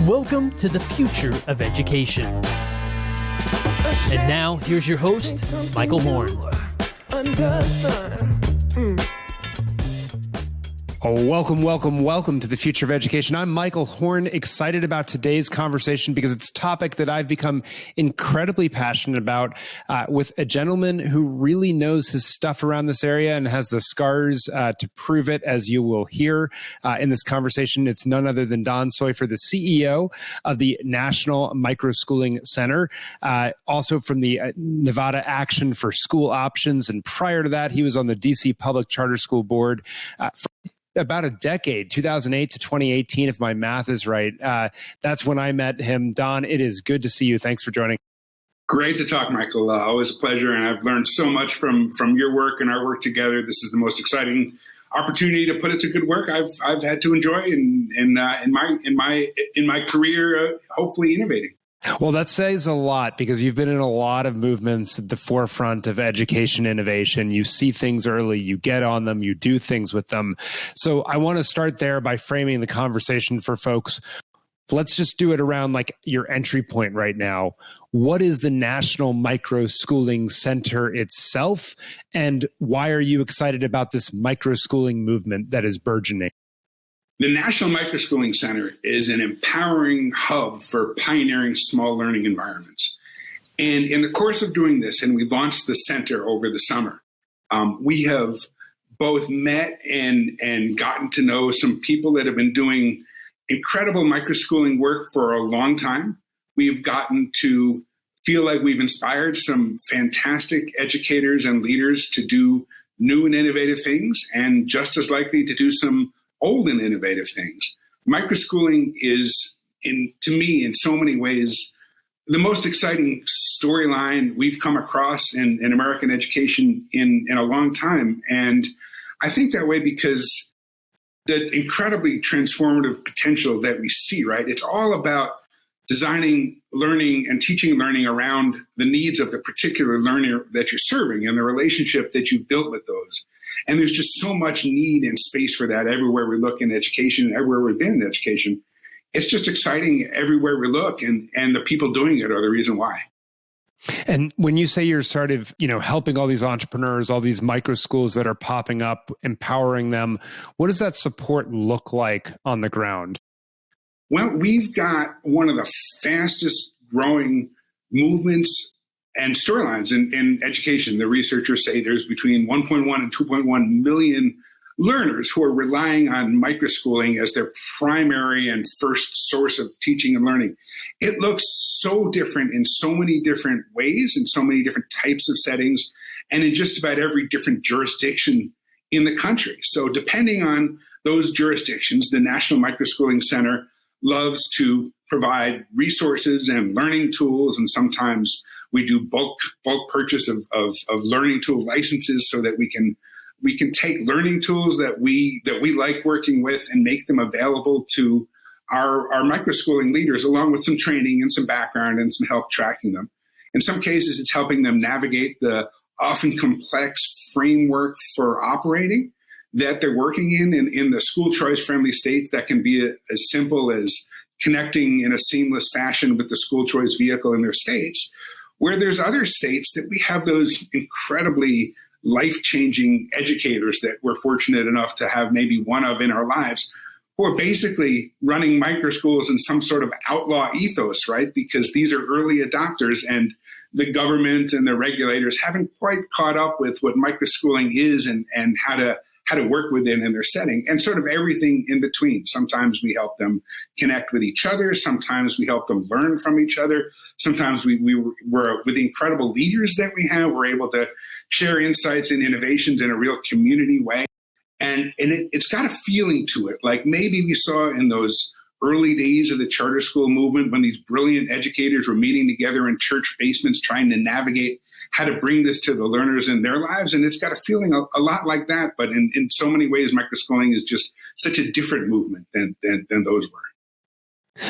Welcome to the future of education. And now, here's your host, Michael Horn. Oh, welcome to the future of education. I'm Michael Horn, excited about today's conversation because it's a topic that I've become incredibly passionate about with a gentleman who really knows his stuff around this area and has the scars to prove it, as you will hear in this conversation. It's none other than Don Soifer, the CEO of the National Microschooling Center, also from the Nevada Action for School Options. And prior to that, he was on the DC Public Charter School Board for about a decade, 2008 to 2018, if my math is right. That's when I met him. Don, it is good to see you. Thanks for joining. Great to talk, Michael. Always a pleasure, and I've learned so much from your work and our work together. This is the most exciting opportunity to put it to good work I've had to enjoy in my career, hopefully innovating. Well, that says a lot because you've been in a lot of movements at the forefront of education innovation. You see things early, you get on them, you do things with them. So I want to start there by framing the conversation for folks. Let's just do it around like your entry point right now. What is the National Microschooling Center itself? And why are you excited about this microschooling movement that is burgeoning? The National Microschooling Center is an empowering hub for pioneering small learning environments. And in the course of doing this, and we launched the center over the summer, we have both met and gotten to know some people that have been doing incredible microschooling work for a long time. We've gotten to feel like we've inspired some fantastic educators and leaders to do new and innovative things, and just as likely to do some old and innovative things. Microschooling is, to me, in so many ways, the most exciting storyline we've come across in American education in a long time. And I think that way because the incredibly transformative potential that we see, right? It's all about designing learning and teaching learning around the needs of the particular learner that you're serving and the relationship that you've built with those. And there's just so much need and space for that everywhere we look in education, everywhere we've been in education. It's just exciting everywhere we look, and the people doing it are the reason why. And when you say you're sort of, helping all these entrepreneurs, all these micro schools that are popping up, empowering them, what does that support look like on the ground? Well, we've got one of the fastest growing movements and storylines in education. The researchers say there's between 1.1 and 2.1 million learners who are relying on microschooling as their primary and first source of teaching and learning. It looks so different in so many different ways, in so many different types of settings, and in just about every different jurisdiction in the country. So depending on those jurisdictions, the National Microschooling Center loves to provide resources and learning tools, and sometimes we do bulk purchase of learning tool licenses so that we can take learning tools that we like working with and make them available to our microschooling leaders, along with some training and some background and some help tracking them. In some cases, it's helping them navigate the often complex framework for operating that they're working in the school choice friendly states. That can be as simple as connecting in a seamless fashion with the school choice vehicle in their states, where there's other states that we have those incredibly life-changing educators that we're fortunate enough to have maybe one of in our lives, who are basically running microschools in some sort of outlaw ethos, right? Because these are early adopters, and the government and the regulators haven't quite caught up with what microschooling is and how to work within in their setting, and sort of everything in between. Sometimes we help them connect with each other. Sometimes we help them learn from each other. Sometimes we're with the incredible leaders that we have, we're able to share insights and innovations in a real community way. And it's got a feeling to it, like maybe we saw in those early days of the charter school movement when these brilliant educators were meeting together in church basements trying to navigate how to bring this to the learners in their lives. And it's got a feeling a lot like that. But in so many ways, microschooling is just such a different movement than those were.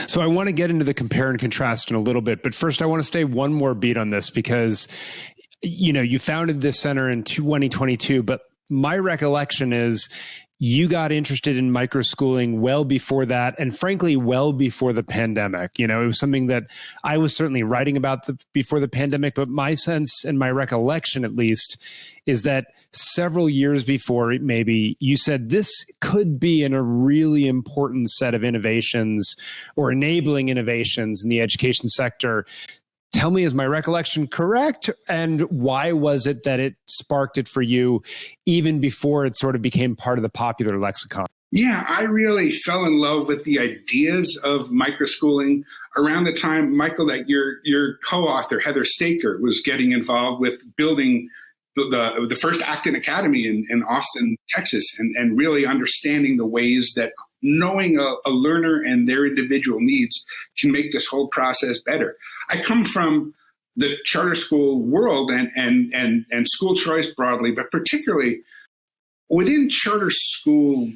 So I want to get into the compare and contrast in a little bit. But first, I want to stay one more beat on this because, you founded this center in 2022. But my recollection is you got interested in microschooling well before that, and frankly, well before the pandemic. It was something that I was certainly writing about before the pandemic, but my sense and my recollection, at least, is that several years before, maybe, you said this could be in a really important set of innovations or enabling innovations in the education sector. Tell me, is my recollection correct? And why was it that it sparked it for you even before it sort of became part of the popular lexicon? Yeah, I really fell in love with the ideas of microschooling around the time, Michael, that your co-author, Heather Staker, was getting involved with building the first Acton Academy in Austin, Texas, and really understanding the ways that knowing a learner and their individual needs can make this whole process better. I come from the charter school world and school choice broadly, but particularly within charter school,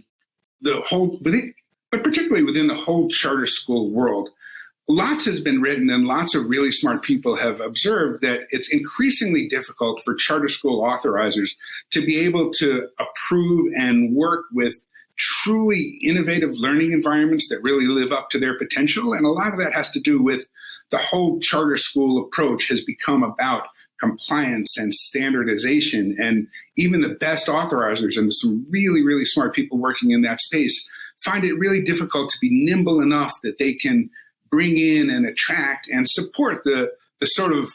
particularly within the whole charter school world. Lots has been written and lots of really smart people have observed that it's increasingly difficult for charter school authorizers to be able to approve and work with truly innovative learning environments that really live up to their potential. And a lot of that has to do with the whole charter school approach has become about compliance and standardization. And even the best authorizers and some really, really smart people working in that space find it really difficult to be nimble enough that they can bring in and attract and support the sort of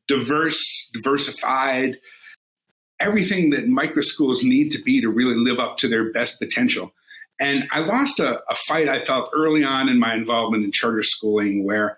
diversified, everything that microschools need to be to really live up to their best potential. And I lost a fight I felt early on in my involvement in charter schooling, where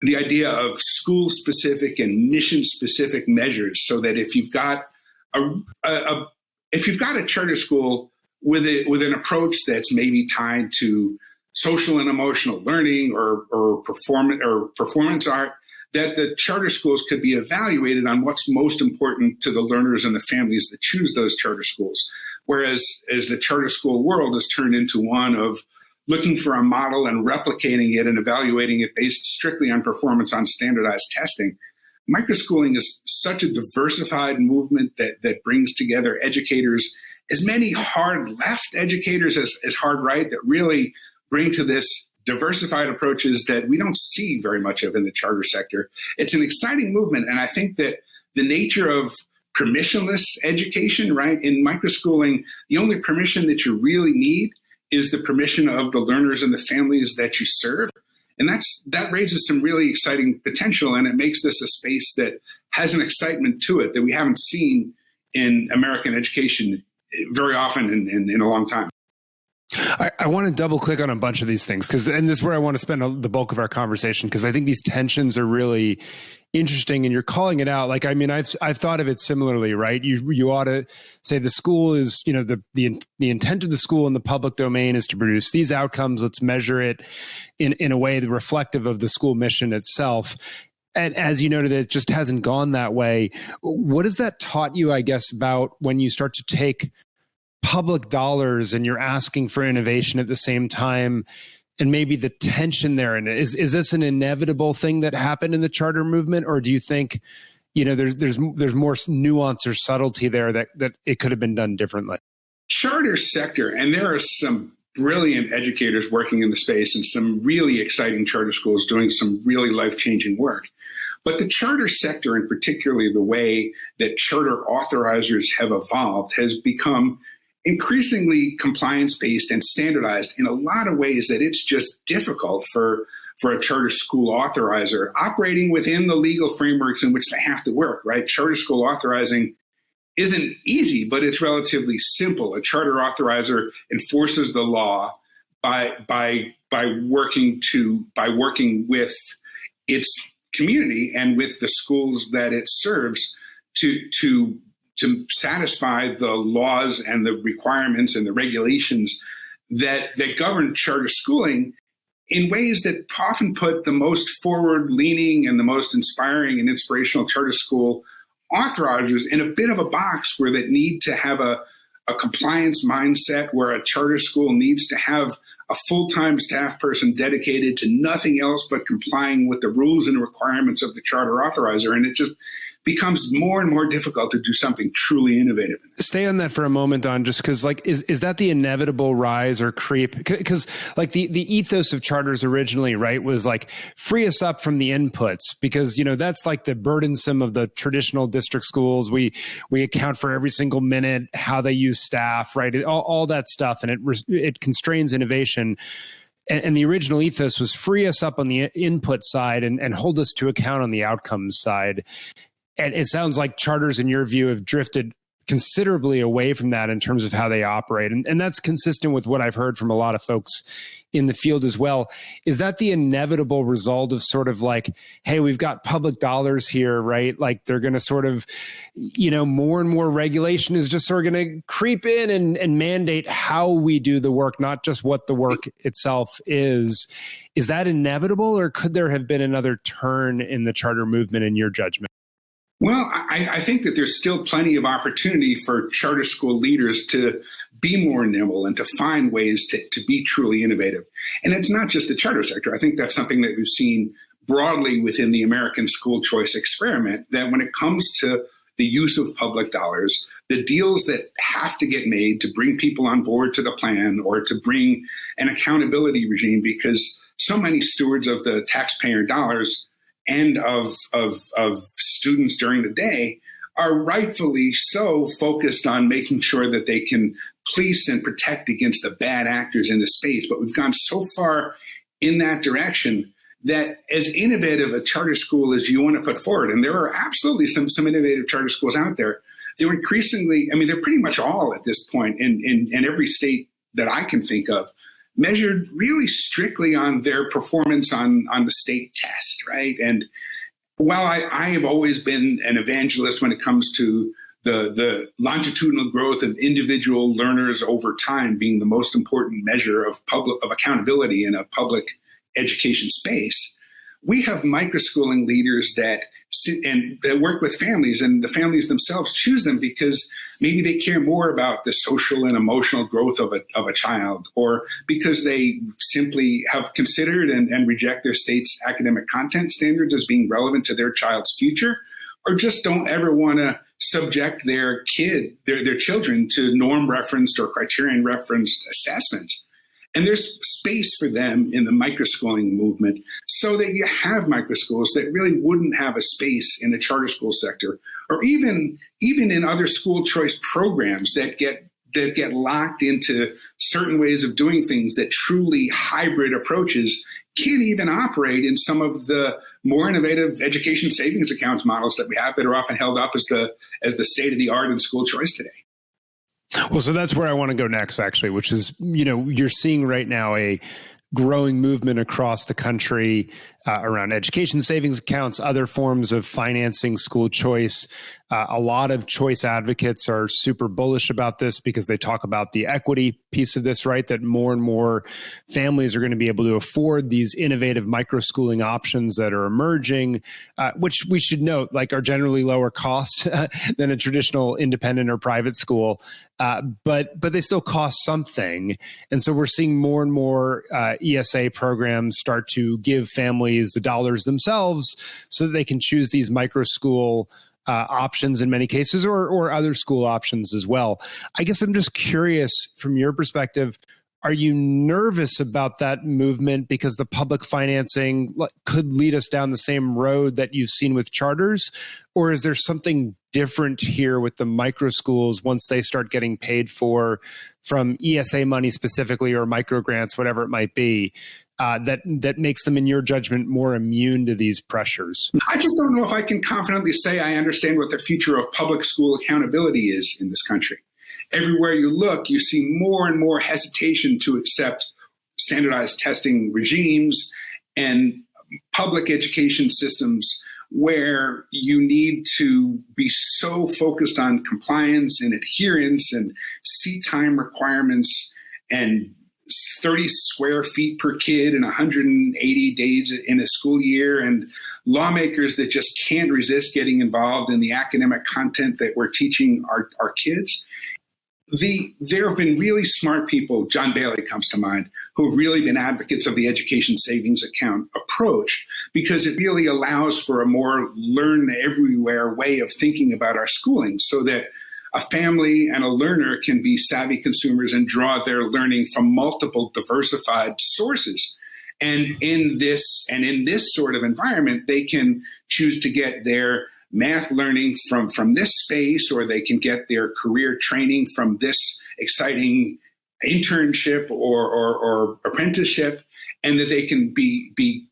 the idea of school-specific and mission-specific measures, so that if you've got a charter school with an approach that's maybe tied to social and emotional learning or performance art, that the charter schools could be evaluated on what's most important to the learners and the families that choose those charter schools. Whereas as the charter school world has turned into one of looking for a model and replicating it and evaluating it based strictly on performance on standardized testing, microschooling is such a diversified movement that brings together educators, as many hard left educators as hard right, that really bring to this diversified approaches that we don't see very much of in the charter sector. It's an exciting movement. And I think that the nature of permissionless education, right? In microschooling, the only permission that you really need is the permission of the learners and the families that you serve. And that raises some really exciting potential, and it makes this a space that has an excitement to it that we haven't seen in American education very often in a long time. I want to double click on a bunch of these things and this is where I want to spend the bulk of our conversation, because I think these tensions are really interesting, and you're calling it out. Like, I mean, I've thought of it similarly, right? You ought to say the school is, the intent of the school in the public domain is to produce these outcomes. Let's measure it in a way reflective of the school mission itself. And as you noted, it just hasn't gone that way. What has that taught you, I guess, about when you start to take public dollars and you're asking for innovation at the same time, and maybe the tension there? And is this an inevitable thing that happened in the charter movement, or do you think, there's more nuance or subtlety there that it could have been done differently? Charter sector, and there are some brilliant educators working in the space and some really exciting charter schools doing some really life-changing work. But the charter sector, and particularly the way that charter authorizers have evolved, has become increasingly compliance-based and standardized in a lot of ways that it's just difficult for a charter school authorizer operating within the legal frameworks in which they have to work, right? Charter school authorizing isn't easy, but it's relatively simple. A charter authorizer enforces the law by working with its community and with the schools that it serves to satisfy the laws and the requirements and the regulations that govern charter schooling in ways that often put the most forward-leaning and the most inspiring and inspirational charter school authorizers in a bit of a box where they need to have a compliance mindset, where a charter school needs to have a full-time staff person dedicated to nothing else but complying with the rules and requirements of the charter authorizer. And becomes more and more difficult to do something truly innovative. Stay on that for a moment, Don, just because is that the inevitable rise or creep? Because the ethos of charters originally, right, was free us up from the inputs, because that's the burdensome of the traditional district schools. We account for every single minute, how they use staff, right, all that stuff, and it constrains innovation. And the original ethos was free us up on the input side and hold us to account on the outcomes side. And it sounds like charters, in your view, have drifted considerably away from that in terms of how they operate. And that's consistent with what I've heard from a lot of folks in the field as well. Is that the inevitable result of sort of hey, we've got public dollars here, right? They're going to sort of, more and more regulation is just sort of going to creep in and mandate how we do the work, not just what the work itself is. Is that inevitable, or could there have been another turn in the charter movement in your judgment? Well, I think that there's still plenty of opportunity for charter school leaders to be more nimble and to find ways to be truly innovative. And it's not just the charter sector. I think that's something that we've seen broadly within the American school choice experiment, that when it comes to the use of public dollars, the deals that have to get made to bring people on board to the plan or to bring an accountability regime, because so many stewards of the taxpayer dollars and of students during the day are rightfully so focused on making sure that they can police and protect against the bad actors in the space. But we've gone so far in that direction that as innovative a charter school as you want to put forward, and there are absolutely some innovative charter schools out there, they're increasingly, they're pretty much all at this point in every state that I can think of, measured really strictly on their performance on the state test, right? And while I have always been an evangelist when it comes to the longitudinal growth of individual learners over time being the most important measure of accountability in a public education space, we have microschooling leaders that sit and that work with families, and the families themselves choose them because maybe they care more about the social and emotional growth of a child, or because they simply have considered and reject their state's academic content standards as being relevant to their child's future, or just don't ever want to subject their children to norm referenced or criterion referenced assessments. And there's space for them in the microschooling movement, so that you have microschools that really wouldn't have a space in the charter school sector, or even in other school choice programs that get locked into certain ways of doing things that truly hybrid approaches can't even operate in some of the more innovative education savings accounts models that we have that are often held up as the state of the art in school choice today. Well, so that's where I want to go next, actually, which is, you're seeing right now a growing movement across the country around education savings accounts, other forms of financing school choice. A lot of choice advocates are super bullish about this because they talk about the equity piece of this, right? That more and more families are going to be able to afford these innovative microschooling options that are emerging, which we should note, are generally lower cost than a traditional independent or private school. But they still cost something. And so we're seeing more and more ESA programs start to give families the dollars themselves so that they can choose these micro school options in many cases, or other school options as well. I guess I'm just curious, from your perspective, are you nervous about that movement because the public financing could lead us down the same road that you've seen with charters? Or is there something different here with the micro schools once they start getting paid for from ESA money specifically, or micro grants, whatever it might be, that makes them, in your judgment, more immune to these pressures? I just don't know if I can confidently say I understand what the future of public school accountability is in this country. Everywhere you look, you see more and more hesitation to accept standardized testing regimes and public education systems where you need to be so focused on compliance and adherence and seat time requirements and 30 square feet per kid and 180 days in a school year, and lawmakers that just can't resist getting involved in the academic content that we're teaching our kids. There have been really smart people, John Bailey comes to mind, who have really been advocates of the education savings account approach, because it really allows for a more learn everywhere way of thinking about our schooling, so that a family and a learner can be savvy consumers and draw their learning from multiple diversified sources. And in this sort of environment, they can choose to get their math learning from this space, or they can get their career training from this exciting internship or apprenticeship, and that they can be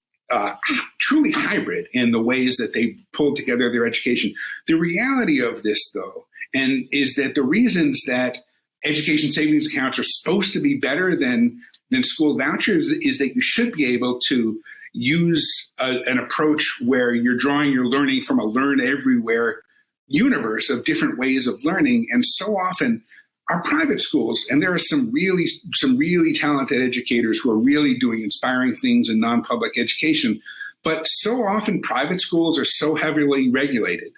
truly hybrid in the ways that they pull together their education. The reality of this, though, is that the reasons that education savings accounts are supposed to be better than school vouchers is that you should be able to use an approach where you're drawing your learning from a learn everywhere universe of different ways of learning. And so often our private schools, and there are some really talented educators who are really doing inspiring things in non-public education, but so often private schools are so heavily regulated.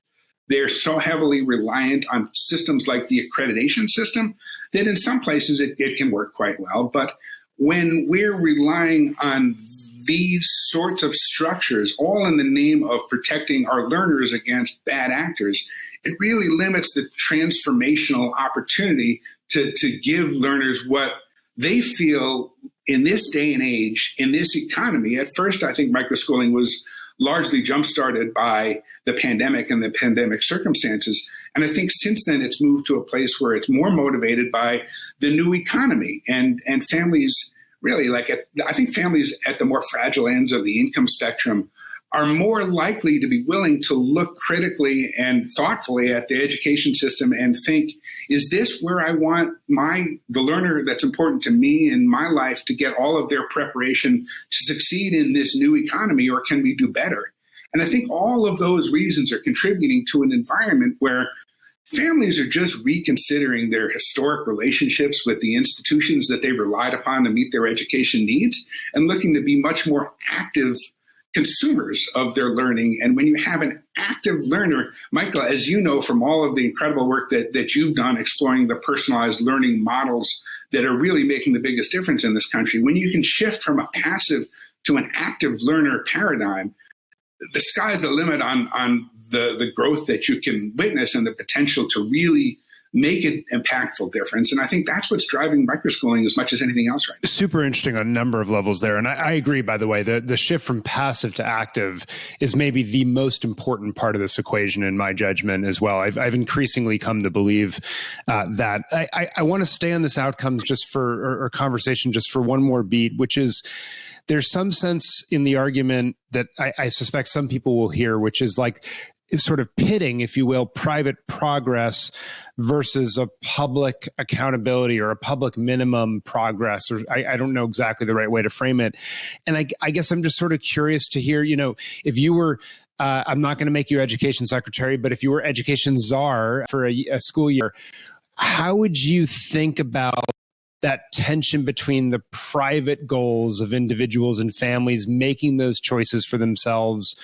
They're so heavily reliant on systems like the accreditation system that in some places it can work quite well. But when we're relying on these sorts of structures, all in the name of protecting our learners against bad actors, it really limits the transformational opportunity to give learners what they feel in this day and age, in this economy. At first, I think microschooling was largely jump-started by the pandemic and the pandemic circumstances. And I think since then, it's moved to a place where it's more motivated by the new economy, and families really I think families at the more fragile ends of the income spectrum are more likely to be willing to look critically and thoughtfully at the education system and think, is this where I want the learner that's important to me in my life to get all of their preparation to succeed in this new economy, or can we do better? And I think all of those reasons are contributing to an environment where families are just reconsidering their historic relationships with the institutions that they've relied upon to meet their education needs, and looking to be much more active consumers of their learning. And when you have an active learner, Michael, as you know from all of the incredible work that you've done exploring the personalized learning models that are really making the biggest difference in this country, when you can shift from a passive to an active learner paradigm, the sky's the limit on the growth that you can witness and the potential to really make an impactful difference. And I think that's what's driving microschooling as much as anything else right now. Super interesting on a number of levels there. And I agree, by the way, the shift from passive to active is maybe the most important part of this equation in my judgment as well. I've increasingly come to believe that. I want to stay on this outcomes or conversation just for one more beat, which is there's some sense in the argument that I suspect some people will hear, which is like sort of pitting, if you will, private progress versus a public accountability or a public minimum progress, or I don't know exactly the right way to frame it. And I guess I'm just sort of curious to hear, if you were, I'm not going to make you education secretary, but if you were education czar for a school year, how would you think about that tension between the private goals of individuals and families making those choices for themselves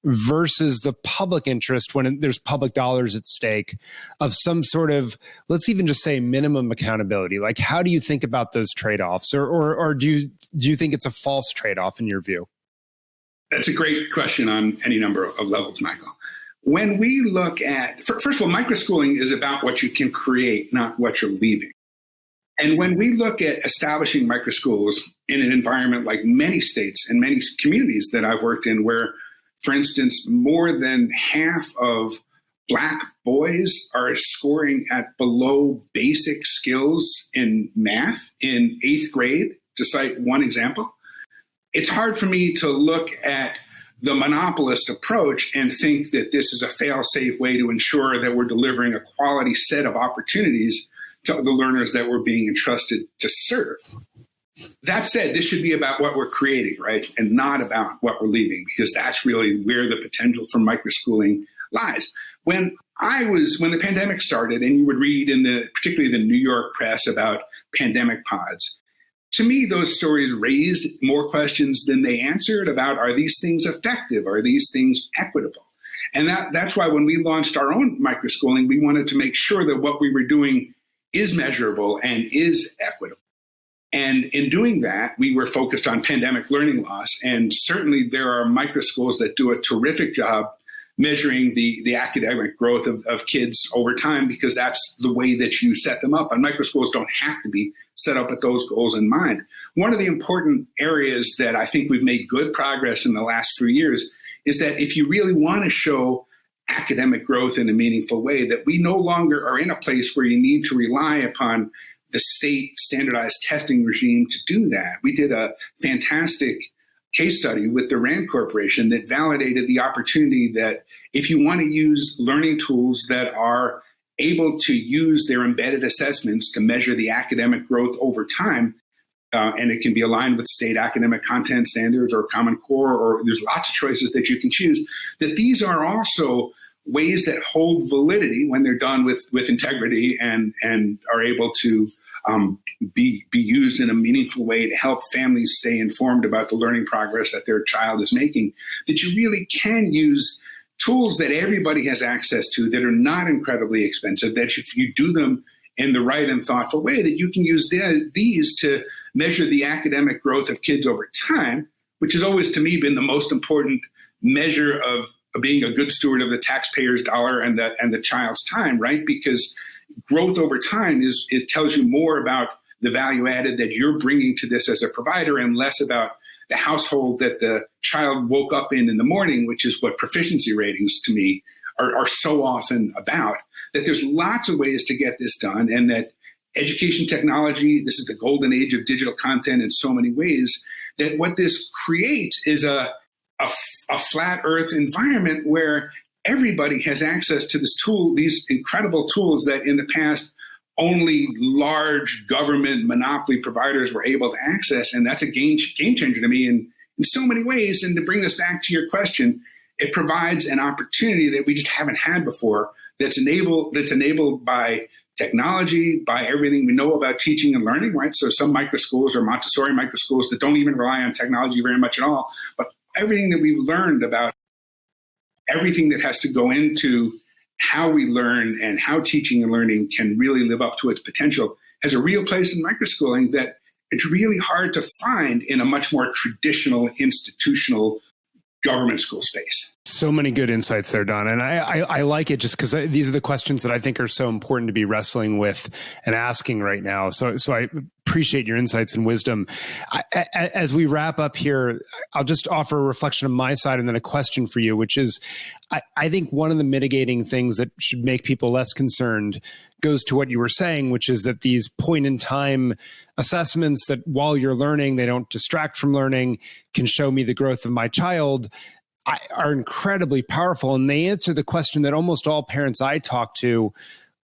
versus the public interest when there's public dollars at stake of some sort of, let's even just say, minimum accountability? Like, how do you think about those trade-offs, or do you think it's a false trade-off in your view? That's a great question on any number of levels, Michael. When we look at, first of all, microschooling is about what you can create, not what you're leaving. And when we look at establishing microschools in an environment like many states and many communities that I've worked in, where, for instance, more than half of Black boys are scoring at below basic skills in math in 8th grade, to cite one example, it's hard for me to look at the monopolist approach and think that this is a fail-safe way to ensure that we're delivering a quality set of opportunities to the learners that we're being entrusted to serve. That said, this should be about what we're creating, right? And not about what we're leaving, because that's really where the potential for microschooling lies. When the pandemic started, and you would read in particularly the New York press about pandemic pods, to me, those stories raised more questions than they answered about, are these things effective? Are these things equitable? And that's why when we launched our own microschooling, we wanted to make sure that what we were doing is measurable and is equitable. And in doing that, we were focused on pandemic learning loss. And certainly there are microschools that do a terrific job measuring the academic growth of kids over time, because that's the way that you set them up. And microschools don't have to be set up with those goals in mind. One of the important areas that I think we've made good progress in the last few years is that if you really want to show academic growth in a meaningful way, that we no longer are in a place where you need to rely upon the state standardized testing regime to do that. We did a fantastic case study with the RAND Corporation that validated the opportunity that if you want to use learning tools that are able to use their embedded assessments to measure the academic growth over time, and it can be aligned with state academic content standards or Common Core, or there's lots of choices that you can choose, that these are also ways that hold validity when they're done with integrity and are able to be used in a meaningful way to help families stay informed about the learning progress that their child is making, that you really can use tools that everybody has access to that are not incredibly expensive, that if you do them in the right and thoughtful way, that you can use these to measure the academic growth of kids over time, which has always, to me, been the most important measure of being a good steward of the taxpayer's dollar and the child's time, right? Because growth over time it tells you more about the value added that you're bringing to this as a provider and less about the household that the child woke up in the morning, which is what proficiency ratings to me are so often about. That there's lots of ways to get this done, and that education technology, this is the golden age of digital content in so many ways, that what this creates is a flat earth environment where everybody has access to this tool, these incredible tools that in the past only large government monopoly providers were able to access. And that's a game changer to me in so many ways. And to bring this back to your question, it provides an opportunity that we just haven't had before, that's enabled by technology, by everything we know about teaching and learning, right? So some microschools or Montessori microschools that don't even rely on technology very much at all, but everything that we've learned about everything that has to go into how we learn and how teaching and learning can really live up to its potential has a real place in microschooling that it's really hard to find in a much more traditional institutional government school space. So many good insights there, Don. And I like it just because these are the questions that I think are so important to be wrestling with and asking right now. So I appreciate your insights and wisdom. As we wrap up here, I'll just offer a reflection on my side and then a question for you, which is, I think one of the mitigating things that should make people less concerned goes to what you were saying, which is that these point-in-time assessments that while you're learning, they don't distract from learning, can show me the growth of my child, are incredibly powerful. And they answer the question that almost all parents I talk to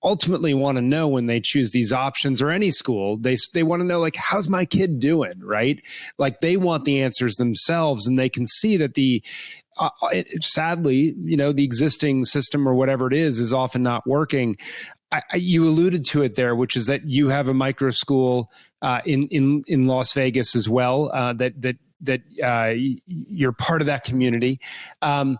ultimately want to know when they choose these options or any school. They want to know, like, how's my kid doing, right? Like, they want the answers themselves, and they can see that sadly, the existing system or whatever it is often not working. You alluded to it there, which is that you have a micro school in Las Vegas as well, that you're part of that community. I'm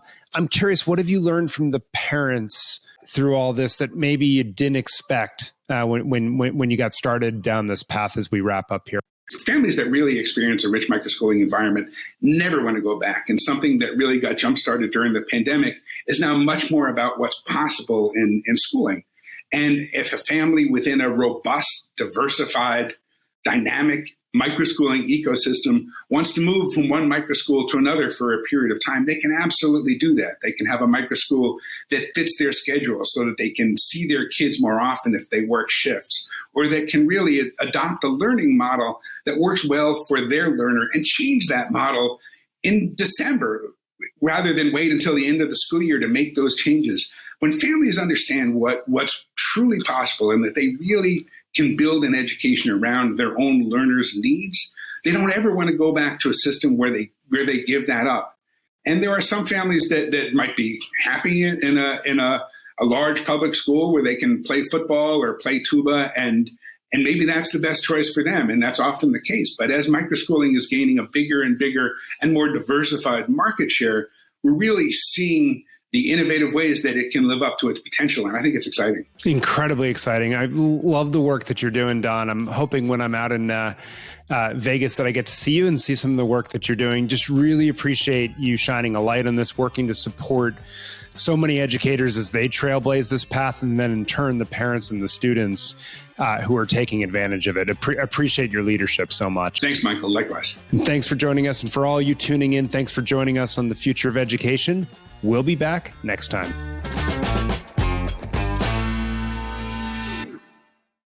curious, what have you learned from the parents through all this that maybe you didn't expect when you got started down this path as we wrap up here? Families that really experience a rich microschooling environment never want to go back. And something that really got jump-started during the pandemic is now much more about what's possible in schooling. And if a family within a robust, diversified, dynamic microschooling ecosystem wants to move from one microschool to another for a period of time, they can absolutely do that. They can have a microschool that fits their schedule so that they can see their kids more often if they work shifts, or that can really adopt a learning model that works well for their learner and change that model in December rather than wait until the end of the school year to make those changes. When families understand what's truly possible and that they really can build an education around their own learners' needs, they don't ever want to go back to a system where they give that up. And there are some families that might be happy in a large public school where they can play football or play tuba, and maybe that's the best choice for them, and that's often the case. But as microschooling is gaining a bigger and bigger and more diversified market share, we're really seeing the innovative ways that it can live up to its potential. And I think it's exciting. Incredibly exciting. I love the work that you're doing, Don. I'm hoping when I'm out in Vegas that I get to see you and see some of the work that you're doing. Just really appreciate you shining a light on this, working to support so many educators as they trailblaze this path, and then in turn, the parents and the students who are taking advantage of it. Appreciate your leadership so much. Thanks, Michael. Likewise. And thanks for joining us. And for all you tuning in, thanks for joining us on The Future of Education. We'll be back next time.